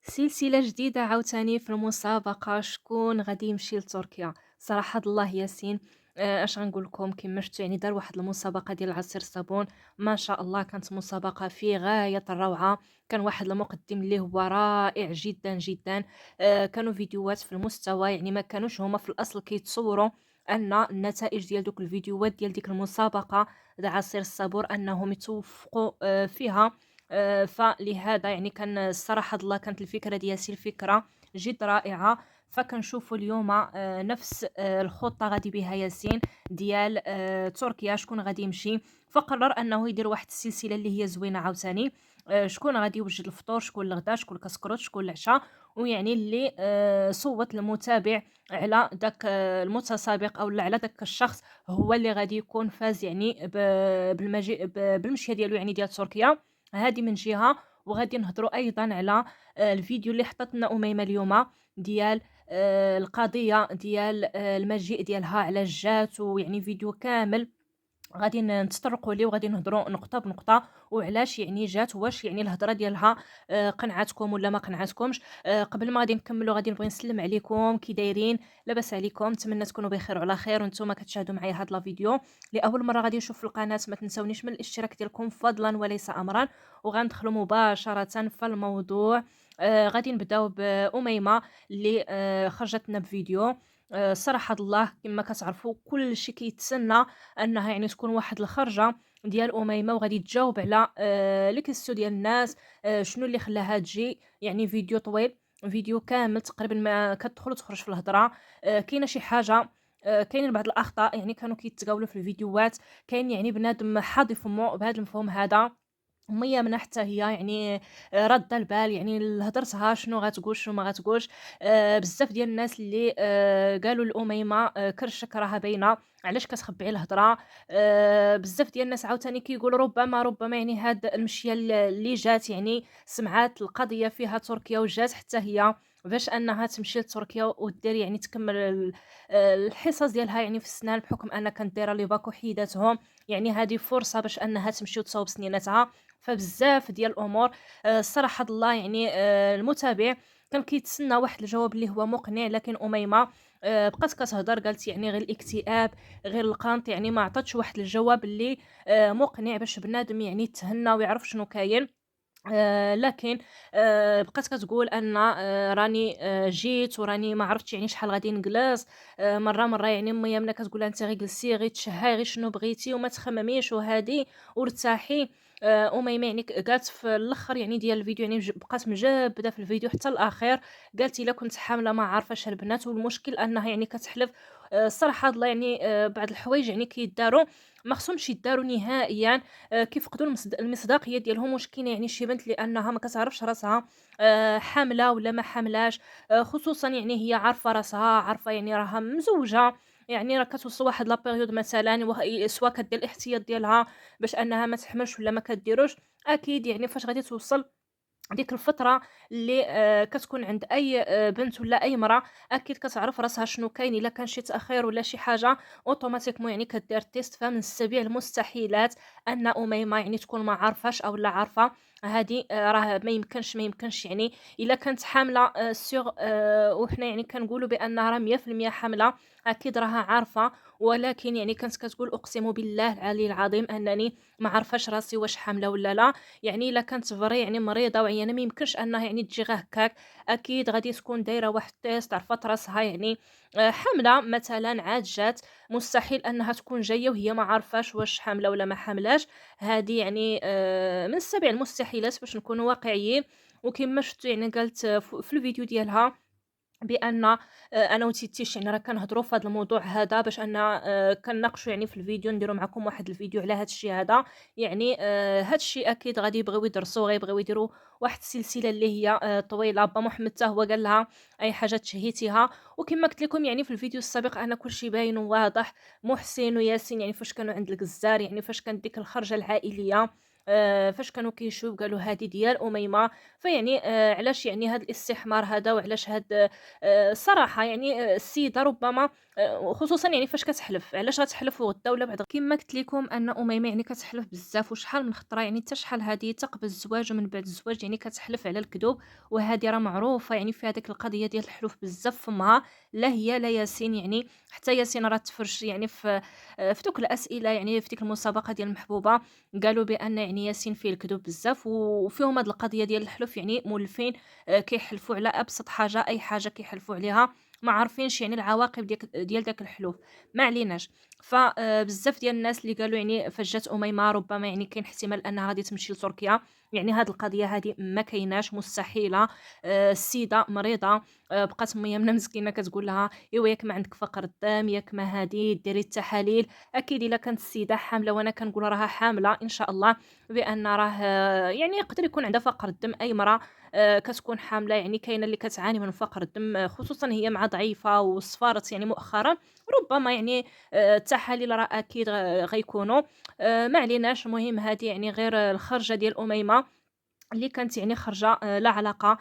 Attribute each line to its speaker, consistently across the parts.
Speaker 1: سلسلة جديدة عاوتاني في المسابقة شكون غادي يمشي لتركيا. صراحة الله ياسين. اش غنقول لكم كما شفتوا يعني دار واحد المسابقة ديال عصير الصابون. ما شاء الله كانت مسابقة في غاية الروعة. كان واحد المقدم اللي هو رائع جدا جدا. كانوا فيديوهات في المستوى يعني ما كانوش هما في الاصل كيتصوروا ان النتائج ديال دوك الفيديوهات ديال ديك المسابقة تاع عصير الصابور انهم يتوفقوا فيها. فلهذا يعني كان الصراحة الله كانت الفكرة ديال الفكرة جد رائعة. فكنشوفوا اليوم نفس الخطة غادي بها ياسين ديال تركيا شكون غادي يمشي. فقرر انه يدير واحد السلسلة اللي هي زوينة عاوتاني. شكون غادي يوجد الفطور شكون الغدا شكون كسكروت شكون العشاء. ويعني اللي صوت المتابع على داك المتسابق او على داك الشخص هو اللي غادي يكون فاز يعني بالمجيء بالمشيه ديالو يعني ديال تركيا. هذه من جهة. وغادي نهضروا أيضًا على الفيديو اللي حطت لنا أميمة اليوم ديال القضية ديال المجيء ديالها علاش جات، ويعني فيديو كامل غادي نتطرقوا ليه وغادي نهضروا نقطة بنقطة وعلاش يعني جات، واش يعني الهضرة ديالها قنعتكم والّا ما قنعتكمش. قبل ما غادي نكمّلوا غادي نبغي نسلم عليكم، كي دايرين؟ لاباس عليكم؟ نتمنى تكونوا بخير وعلى خير، وانتم كتشاهدوا معايا هاد لا فيديو لأول مرة غادي يشوف في القناة ما تنساونيش من الاشتراك ديالكم فضلًا وليس أمرًا. وغندخلوا مباشرةً في الموضوع. غادي نبداو بأميمة اللي خرجت لنا بفيديو. الصراحة الله كما كتعرفوا كلشي كيتسنى أنها يعني تكون واحد الخرجة ديال أميمة وغادي تجاوب على لي كيسيون ديال الناس. شنو اللي خلاها تجي، يعني فيديو طويل، فيديو كامل تقريبا ما كتدخل وتخرج في الهضرة. كاينة شي حاجة. كاينين بعض الأخطاء يعني كانوا كيتقاولوا في الفيديوهات. كاين يعني بنادم حاضي فمو بهذا المفهوم هذا. ميامنة حتى هي يعني راده البال يعني لهضرتها شنو غتقول شنو ما غتقولش. بزاف ديال الناس اللي قالوا لأميمة كرشك راها باينة، علاش كتخبعي الهضرة. بزاف ديال الناس عاوتاني كيقولوا ربما يعني هاد المشيه اللي جات يعني سمعات القضية فيها تركيا وجات حتى هي باش انها تمشي لتركيا ودير يعني تكمل الحصص ديالها يعني في السنان بحكم انها كانت دايره لي باك وحيداتهم. يعني هذه فرصه باش انها تمشي وتصاوب سنيناتها. فبزاف ديال الامور. الصراحه الله يعني المتابع كان كيتسنى واحد الجواب اللي هو مقنع، لكن اميمه بقات كتهضر قالت يعني غير الاكتئاب غير القنط، يعني ما عطاتش واحد الجواب اللي مقنع باش بنادم يعني يتهنى ويعرف شنو كاين. لكن بقات كتقول أن راني جيت وراني ما عرفتش يعني شحال غادي نجلس. مرّة يعني أمي يامنة كتقول لها أنتِ غير جلسي غير تشهّي غير شنو بغيتي وما تخمميش وهادي وارتاحي. أميمة يعني قالت في الآخر يعني ديال الفيديو يعني بقات مجبدة في الفيديو حتى الأخير. قالت إلا كنت حاملة ما عارفاش البنات، والمشكل أنها يعني كتحلف. الصراحة هاد يعني بعض الحوايج يعني كيداروا ما خصهمش يداروا نهائيًا. كيفقدوا المصداقية ديالهم. واش كاينة يعني شي بنت لأنها ما كتعرفش راسها حاملة والّا ما حاملاش. خصوصًا يعني هي عارفة راسها، عارفة يعني راها مزوجة، يعني راه كتوصل واحد لا بيريود مثلًا سوا كدير الاحتياط ديالها باش أنها ما تحملش والّا ما كديروش. أكيد يعني فاش غادي توصل ديك الفترة اللي كتكون عند أي بنت ولا أي مرا، أكيد كتعرف راسها شنو كاين. إلا كان شي تأخير ولا شي حاجة أوتوماتيكمون يعني كدير تيست. فمن السبيل المستحيلات أن أميمة يعني تكون ما عارفاش أولا عارفة. هادي راه ما يمكنش يعني إلا كانت حاملة سيغ وحنا يعني كنقولوا بأنها راه 100% حاملة، أكيد راها عارفة. ولكن يعني كانت كتقول أقسم بالله العلي العظيم أنني ما عارفاش راسي واش حاملة والّا لا. يعني إلا كانت فري يعني مريضة وعيانة ما يمكنش أنها يعني تجي غير هكاك. أكيد غادي تكون دايرة واحد التيست عرفات راسها يعني حاملة مثلًا عاد جات. مستحيل أنها تكون جاية وهي ما عارفاش واش حاملة والّا ما حاملاش. هذه يعني من السبع المستحيلات باش نكونوا واقعيين. وكما شفتوا يعني قالت في الفيديو ديالها بأن أنا وتيتيش يعني راه كنهضروا في هذا الموضوع هذا باش أن كنناقشوا يعني في الفيديو نديروا معكم واحد الفيديو على هذا الشيء هذا. يعني هذا الشيء أكيد غادي يبغيو يدرسوه، غيبغيو يديروا واحد السلسلة اللي هي طويلة. با محمد حتى هو قال لها أي حاجة تشهيتيها. وكما قلت لكم يعني في الفيديو السابق أنا كل شيء باين وواضح. محسن وياسين يعني فاش كانوا عند الجزار يعني فاش كانت ديك الخرجة العائلية فاش كانوا كيشوف قالوا هذه ديال أميمة. فيعني علاش يعني هذا الاستحمار هذا، وعلاش هاد الصراحة يعني السيدة ربما خصوصًا يعني فاش كتحلف، علاش غتحلف وغدا ولا بعد كيما قلت لكم أن أميمة يعني كتحلف بزاف، وشحال من خطرة يعني حتى شحال هذه حتى قبل الزواج ومن بعد الزواج يعني كتحلف على الكذوب. وهذه راه معروفة يعني في هذيك القضية ديال الحلف بزاف فمها، لا هي لا ياسين يعني. حتى ياسين راه تفرج يعني في دوك الأسئلة يعني في ديك المسابقة ديال المحبوبة، قالوا بأن يعني ياسين فيه الكذوب بزاف، وفيهم هاد القضية ديال الحلف يعني مولفين كيحلفوا على أبسط حاجة، أي حاجة كيحلفوا عليها، ما عارفينش يعني العواقب ديال داك الحلوف. ما عليناش. بزاف ديال الناس اللي قالوا يعني فاش جات أميمة ربما يعني كاين احتمال أنها غادي تمشي لتركيا. يعني هاد القضية هادي ما كايناش، مستحيلة. السيدة مريضة، بقات يمنا مسكينة كتقول لها: "إيوا ياك ما عندك فقر الدم، ياك ما هادي ديري التحاليل." أكيد إلا كانت السيدة حاملة، وأنا كنقول راها حاملة إن شاء الله، بأن راه يعني يقدر يكون عندها فقر الدم. أي مرأة كتكون حاملة يعني كاينة اللي كتعاني من فقر الدم، خصوصًا هي مع ضعيفة وصفارت يعني مؤخرًا، ربما يعني التحاليل راه أكيد غيكونوا. ما عليناش. المهم هذه يعني غير الخرجة ديال أميمة اللي كانت يعني خارجة لا علاقة.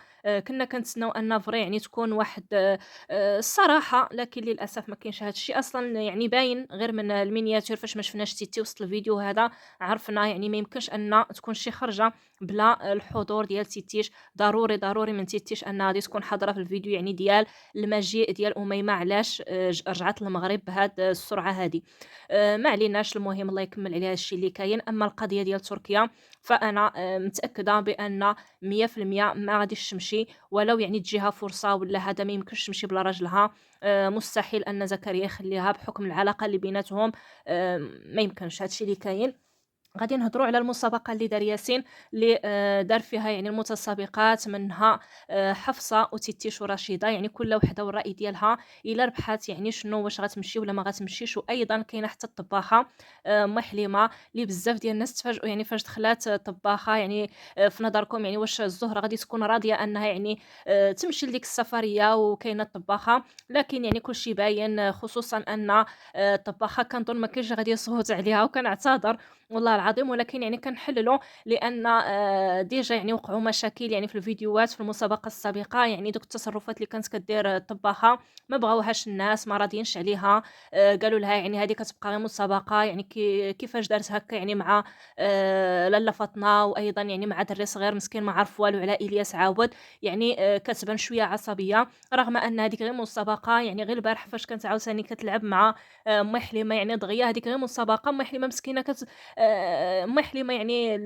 Speaker 1: كنا كنتسناو أن فري يعني تكون واحد الصراحة، لكن للأسف ما كاينش هاد الشي أصلًا، يعني باين غير من المينياتير فاش ما شفناش تيتي وسط الفيديو هذا، عرفنا يعني ما يمكنش أن تكون شي خرجة بلا الحضور ديال تيتيش. ضروري، ضروري من تيتيش أنها غادي تكون حاضرة في الفيديو يعني ديال المجيء ديال أميمة، علاش رجعت للمغرب بهاد السرعة هادي. ما عليناش. المهم الله يكمل عليها الشي اللي كاين. أما القضية ديال تركيا، فأنا متأكدة بأن 100% ما غاديش تمشي، ولو يعني تجيها فرصة ولا هذا ما يمكنش تمشي بلا راجلها. مستحيل أن زكريا يخليها بحكم العلاقة اللي بيناتهم. ما يمكنش هذا الشيء اللي كاين. غادي نهضروا على المسابقة اللي دار ياسين، اللي دار فيها يعني المتسابقات منها حفصة وتيتيش ورشيدة، يعني كل وحدة والرأي ديالها إلا ربحات يعني شنو، واش غتمشي ولا ما غتمشيش. وأيضا كاينة حتى الطباخة أم حليمة، اللي بزاف ديال الناس تفاجئوا يعني فاش دخلات طباخة. يعني في نظركم يعني واش الزهرة غادي تكون راضية أنها يعني تمشي لديك السفرية وكاينة الطباخة؟ لكن يعني كلشي باين، خصوصا أن الطباخة كنظن ما كاينش غادي يصوت عليها، وكنعتذر والله العظيم، ولكن يعني كنحلّلوا لأن ديجا يعني وقعوا مشاكل يعني في الفيديوهات في المسابقة السابقة. يعني دوك التصرفات اللي كانت كدير الطباخة ما بغاوهاش الناس، ما راضيينش عليها. قالوا لها يعني هذه كتبقى غير مسابقة، يعني كيفاش دارت هكا يعني مع لاله فاطمة، وأيضًا يعني مع دري صغير مسكين ما عرف والو على إلياس عاود. يعني كتبان شوية عصبية، رغم أن هذيك غير مسابقة. يعني غير البارح فاش كانت عاوتاني كتلعب مع أمي حليمة يعني دغيا، هذيك غير مسابقة. أمي حليمة مسكينة أمي حليمة يعني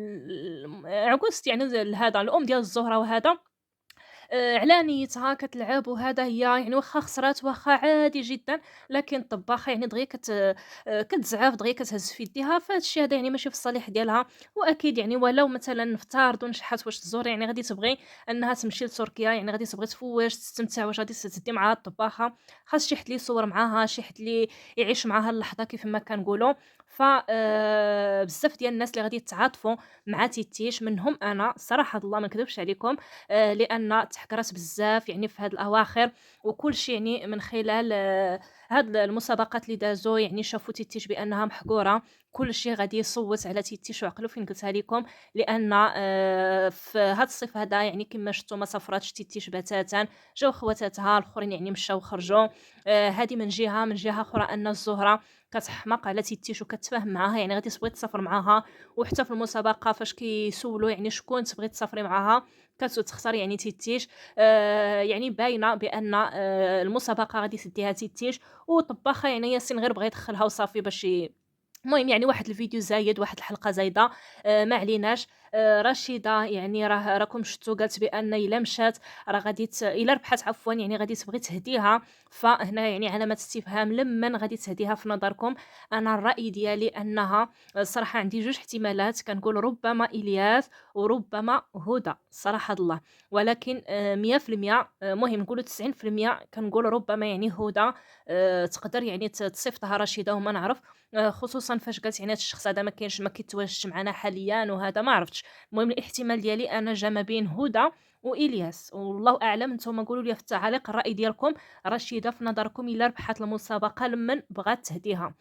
Speaker 1: عكست يعني هذا الأم ديال الزهرة وهذا، على نيتها كتلعب وهذا. هي يعني واخا خسرات، واخا عادي جدًا، لكن الطباخة يعني دغيا كتزعف، دغيا كتهز في يديها. فهاد الشي هذا يعني ماشي في الصالح ديالها. وأكيد يعني ولو مثلًا نفترضوا نشحات واش الزهرة يعني غادي تبغي أنها تمشي لتركيا، يعني غادي تبغي تفواش، تستمتع، واش غادي تدي معاها الطباخة؟ خاص شي حد اللي يصور معاها، شي حد اللي يعيش معاها اللحظة كيف ما كنقولوا. ف بزاف ديال الناس اللي غادي يتعاطفوا مع تيتيش، منهم أنا صراحة الله ما نكذبش عليكم. لأن تحكرات بزاف يعني في هاد الأواخر، وكلشي يعني من خلال هاد المسابقات اللي دازوا يعني شافوا تيتيش بأنها محقورة. كلشي غادي يصوت على تيتيش، وعقلوا فين قلتها لكم، لأن في هاد الصيف هذا يعني كما شفتوا ما سافراتش تيتيش بتاتا. جاو خواتاتها الآخرين يعني مشاو خرجوا. هادي من جهة، من جهة أخرى أن الزهرة كتحماق على تيتيش وكتفاهم معاها، يعني غادي تبغي تسافر معاها. وحتى في المسابقة فاش كيسولوا يعني شكون تبغي تسافري معاها، كتختار يعني تيتيش. يعني باينة بأن المسابقة غادي تديها تيتيش. وطباخة يعني ياسين غير بغا يدخلها وصافي باش المهم يعني واحد الفيديو زايد، واحد الحلقة زايدة. ما عليناش. رشيدة يعني راكم شفتوا قالت بأن إلا مشات راه غادي إلا ربحات عفوا يعني غادي تبغي تهديها. فهنا يعني علامة استفهام، لمن غادي تهديها في نظركم؟ أنا الرأي ديالي أنها الصراحة عندي جوج احتمالات، كنقول ربما إلياس وربما هدى صراحة الله. ولكن 100% المهم نقولوا 90% كنقول ربما يعني هدى تقدر يعني تصيفطها رشيدة وما نعرف. خصوصًا فاش قالت يعني هاد الشخص هذا ما كاينش، ما كيتواجدش معنا حاليًا وهذا ما عرفتش. المهم الاحتمال ديالي أنا جا ما بين هدى وإلياس، والله أعلم. نتوما قولوا لي في التعاليق الرأي ديالكم. رشيدة في نظركم إلا ربحات المسابقة لمن بغات تهديها؟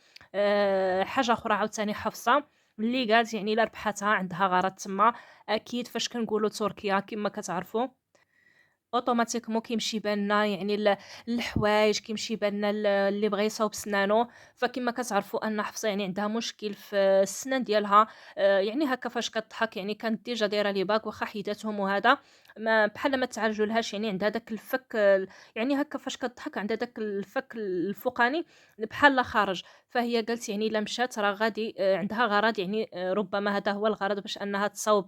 Speaker 1: حاجة أخرى عاوتاني حفصة، اللي قالت يعني إلا ربحاتها عندها غرض تما. أكيد فاش كنقولوا تركيا كما كتعرفوا أوتوماتيكمون كيمشي يبان لنا يعني الحوايج، كيمشي يبان لنا اللي بغا يصاوب سنانو. فكما كتعرفوا أن حفصة يعني عندها مشكل في السنان ديالها. يعني هكا فاش كضحك يعني كانت ديجا دايرة لي باك واخا حيداتهم وهذا، ما بحال ما تعالجولهاش، يعني عندها داك الفك يعني هكا فاش كضحك عندها داك الفك الفوقاني بحال خارج. فهي قالت يعني إلا مشات راه غادي عندها غرض، يعني ربما هذا هو الغرض باش أنها تصاوب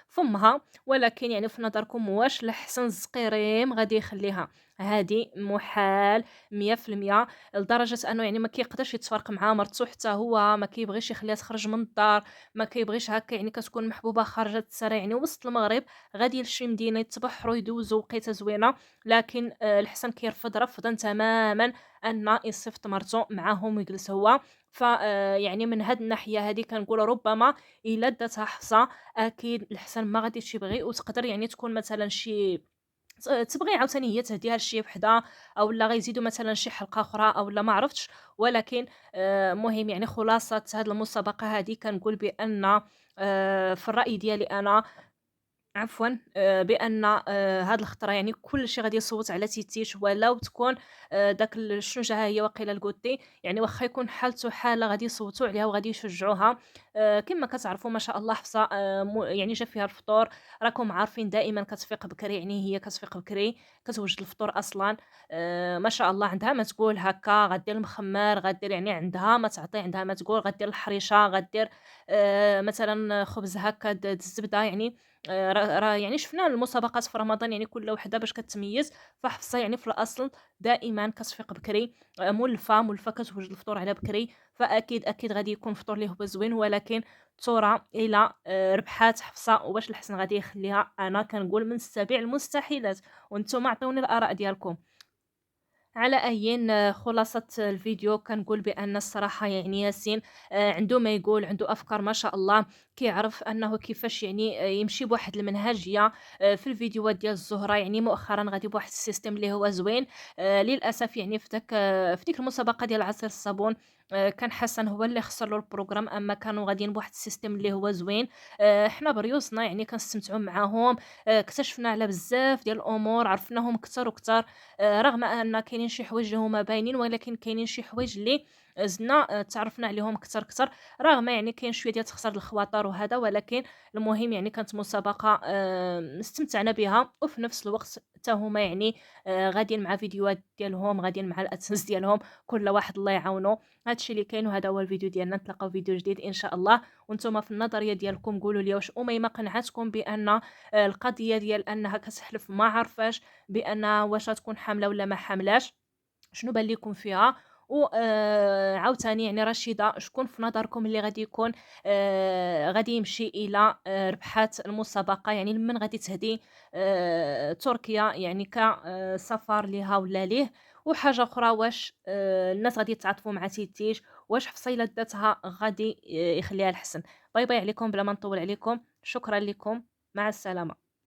Speaker 1: فمها. ولكن يعني في نظركم واش الأحسن الزقيريم غادي يخليها؟ هادي محال 100%. لدرجة أنه يعني ما كيقدرش يتفارق مع مرتو حتى هو، ما كيبغيش يخليها تخرج من الدار، ما كيبغيش هكا يعني كتكون محبوبة خارجة تسرى يعني وسط المغرب، غادي لشي مدينة يتبحروا يدوزوا وقيتة زوينة. لكن الحسن كيرفض رفضا تماما أن يصيفط مرتو معاهم ويجلس هو. ف يعني من هاد الناحية هادي كنقول ربما إلا داتها حفصة أكيد الحسن ما غاديش يبغي، وتقدر يعني تكون مثلًا شي تبغي عاوتاني هي تهديها لشي وحدة، أولا غيزيدوا مثلًا شي حلقة أخرى أولا ما عرفتش. ولكن المهم يعني خلاصة هاد المسابقة هادي كنقول بأن في الرأي ديالي أنا عفوًا، بأن هاد الخطرة يعني كلشي غادي يصوّت على تيتيش ولو تكون داك شنو جاها هي واقيلا الكوتي، يعني واخا يكون حالته حالة غادي يصوّتوا عليها وغادي يشجعوها. كما كتعرفوا ما شاء الله حفصة يعني جا فيها الفطور. راكم عارفين دائمًا كتفيق بكري، يعني هي كتفيق بكري، كتوجد الفطور أصلًا. ما شاء الله عندها ما تقول هكا، غدير المخمّر، غدير يعني عندها ما تعطي، عندها ما تقول، غدير الحريشة، غدير مثلًا خبز هكا الزبدة يعني. راه يعني شفنا المسابقات في رمضان يعني كل وحدة باش كتميّز. فحفصة يعني في الأصل دائمًا كتفيق بكري، مولفة كتوجد الفطور على بكري. فأكيد، أكيد غادي يكون فطور اللي هو زوين. ولكن ترى إلا ربحات حفصة واش الحسن غادي يخليها؟ أنا كنقول من السبيع المستحيلات. وأنتم عطيوني الآراء ديالكم. على أيٍ خلاصة الفيديو كنقول بأن الصراحة يعني ياسين عنده ما يقول، عنده أفكار ما شاء الله، كيعرف أنه كيفاش يعني يمشي بواحد المنهجية في الفيديوهات ديال الزهرة. يعني مؤخرًا غادي بواحد السيستم اللي هو زوين. للأسف يعني في ديك المسابقة ديال عصير الصابون كان حسن هو اللي خسر له البروغرام، أما كانوا غاديين بواحد السيستم اللي هو زوين. حنا بريوسنا يعني كنستمتعوا معاهم. اكتشفنا على بزاف ديال الأمور، عرفناهم كتر وكتر. رغم أن كاينين شي حوايج اللي هما باينين، ولكن كاينين شي حوايج اللي زدنا تعرفنا عليهم كتر كتر. رغم يعني كاين شوية ديال تخسير الخواطر وهذا، ولكن المهم يعني كانت مسابقة استمتعنا بها. وفي نفس الوقت حتى هما يعني غاديين مع فيديوهات ديالهم، غاديين مع الأدسنس ديالهم، كل واحد الله يعاونو. هذا الشيء اللي كاين، وهذا هو الفيديو ديالنا. نتلاقاو في فيديو جديد إن شاء الله. وانتم في النظرية ديالكم قولوا لي واش أميمة قنعتكم بأن القضية ديال أنها كتحلف ما عرفاش بأن واش غتكون حاملة والّا ما حاملاش، شنو بان ليكم فيها؟ و عاوتاني يعني رشيدة شكون في نظركم اللي غادي يكون غادي يمشي إلى ربحات المسابقة؟ يعني لمن غادي تهدي تركيا يعني كسفر ليها والّا ليه؟ وحاجة أخرى، واش الناس غادي يتعاطفوا مع تيتيش؟ واش حفصة إلا داتها غادي يخليها الحسن؟ باي باي عليكم بلا ما نطول عليكم، شكرًا لكم، مع السلامة.